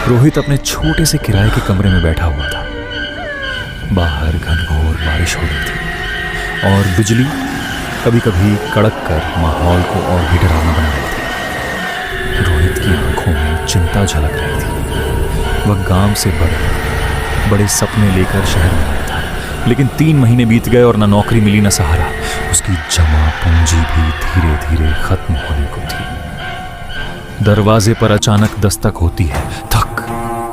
रोहित अपने छोटे से किराए के कमरे में बैठा हुआ था। बाहर घनघोर बारिश हो रही थी और बिजली कभी कभी कड़क कर माहौल को और भी डरावना बना रही थी। रोहित की आंखों में चिंता झलक रही थी। वह गांव से बड़े सपने लेकर शहर में आया था, लेकिन 3 महीने बीत गए और न नौकरी मिली न सहारा। उसकी जमा पूंजी भी धीरे धीरे खत्म होने को थी। दरवाजे पर अचानक दस्तक होती है। थक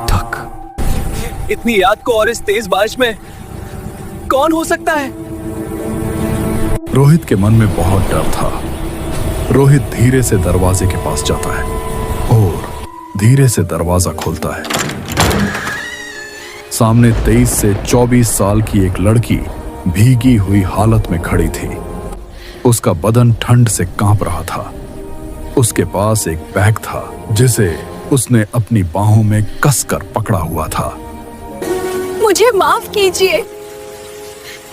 थक। इतनी रात को और इस तेज बारिश में कौन हो सकता है? रोहित के मन में बहुत डर था। रोहित धीरे से दरवाजे के पास जाता है और धीरे से दरवाजा खोलता है। सामने 23 से 24 साल की एक लड़की भीगी हुई हालत में खड़ी थी। उसका बदन ठंड से कांप रहा था। उसके पास एक बैग था जिसे उसने अपनी बाहों में कसकर पकड़ा हुआ था। मुझे माफ कीजिए,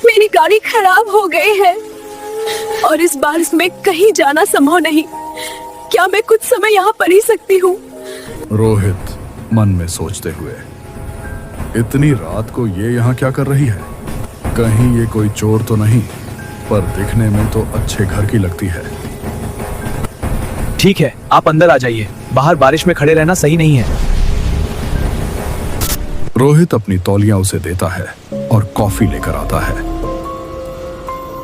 मेरी गाड़ी खराब हो गई है और इस बारिश में कहीं जाना संभव नहीं। क्या मैं कुछ समय यहाँ पर ही सकती हूँ? रोहित मन में सोचते हुए, इतनी रात को ये यहाँ क्या कर रही है? कहीं ये कोई चोर तो नहीं? पर दिखने में तो अच्छे घर की लगती है। ठीक है, आप अंदर आ जाइए। बाहर बारिश में खड़े रहना सही नहीं है। रोहित अपनी तौलिया उसे देता है और कॉफी लेकर आता है।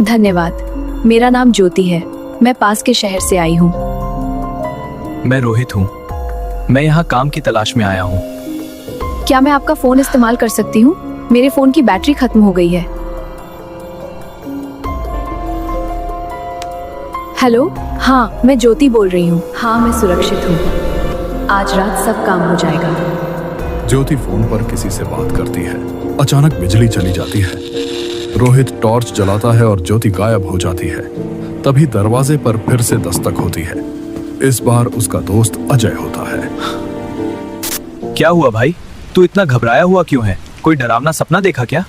धन्यवाद। मेरा नाम ज्योति है। मैं पास के शहर से आई हूँ। मैं रोहित हूँ। मैं यहाँ काम की तलाश में आया हूँ। क्या मैं आपका फोन इस्तेमाल कर सकती हूँ? मेरे फोन की बैटरी खत्म हो गई है। हेलो, हाँ मैं ज्योति बोल रही हूँ। हाँ मैं सुरक्षित हूँ। आज रात सब काम हो जाएगा। ज्योति फोन पर किसी से बात करती है। अचानक बिजली चली जाती है। रोहित टॉर्च जलाता है और ज्योति गायब हो जाती है। तभी दरवाजे पर फिर से दस्तक होती है। इस बार उसका दोस्त अजय होता है। क्या हुआ भाई? तू इतना घबराया हुआ क्यों है? कोई डरावना सपना देखा क्या?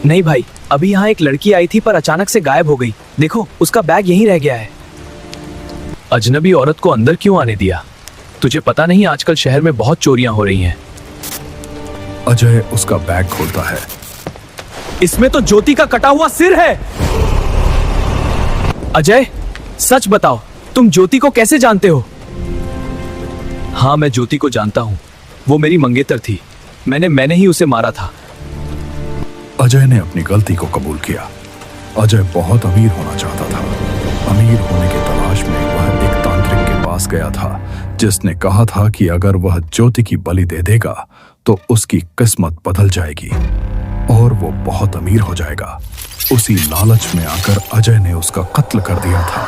नहीं भाई, अभी यहाँ एक लड़की आई थी पर अचानक से गायब हो गई। देखो, उसका बैग यहीं रह गया है। अजनबी औरत को अंदर क्यों आने दिया? तुझे पता नहीं आजकल शहर में बहुत चोरियां हो रही हैं। अजय उसका बैग खोलता है। इसमें तो ज्योति का कटा हुआ सिर है। अजय, सच बताओ, तुम ज्योति को कैसे जानते हो? हाँ, मैं ज्योति को जानता हूँ। वो मेरी मंगेतर थी। मैंने ही उसे मारा था। अजय ने अपनी गलती को कबूल किया। अजय बहुत अमीर होना चाहता था। अमीर होने की तलाश में वह एक तांत्रिक के पास गया था, जिसने कहा था कि अगर वह ज्योति की बलि दे देगा तो उसकी किस्मत बदल जाएगी और वो बहुत अमीर हो जाएगा। उसी लालच में आकर अजय ने उसका कत्ल कर दिया था।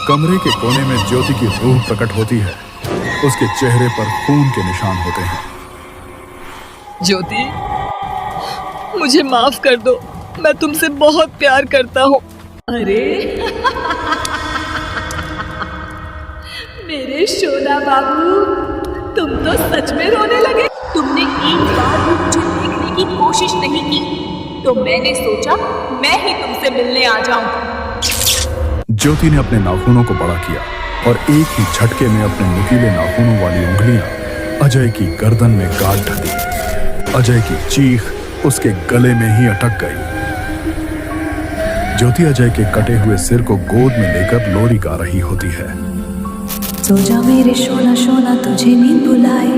कमरे के कोने में ज्योति की रूह प्रकट होती है। उसके चेहरे पर खून के निशान होते हैं। ज्योति, मुझे माफ कर दो। मैं तुमसे बहुत प्यार करता हूँ। अरे मेरे शोना बाबू, तुम तो सच में रोने लगे। तुमने एक बार भी मुझे देखने की कोशिश नहीं की, तो मैंने सोचा मैं ही तुमसे मिलने आ जाऊं। ज्योति ने अपने नाखूनों को बड़ा किया और एक ही झटके में अपने नुकीले नाखूनों वाली उंगलियां अजय की गर्दन में गाड़ दी। अजय की चीख उसके गले में ही अटक गई। ज्योति अजय के कटे हुए सिर को गोद में लेकर लोरी गा रही होती है। सो जा मेरे शोना शोना, तुझे नींद बुलाए,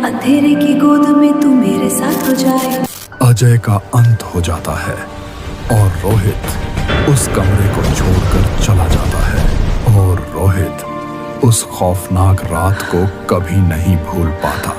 अंधेरे की गोद में तू मेरे साथ हो जाए। अजय का अंत हो जाता है और रोहित उस कमरे को छोड़कर चला जाता है और रोहित उस खौफनाक रात को कभी नहीं भूल पाता।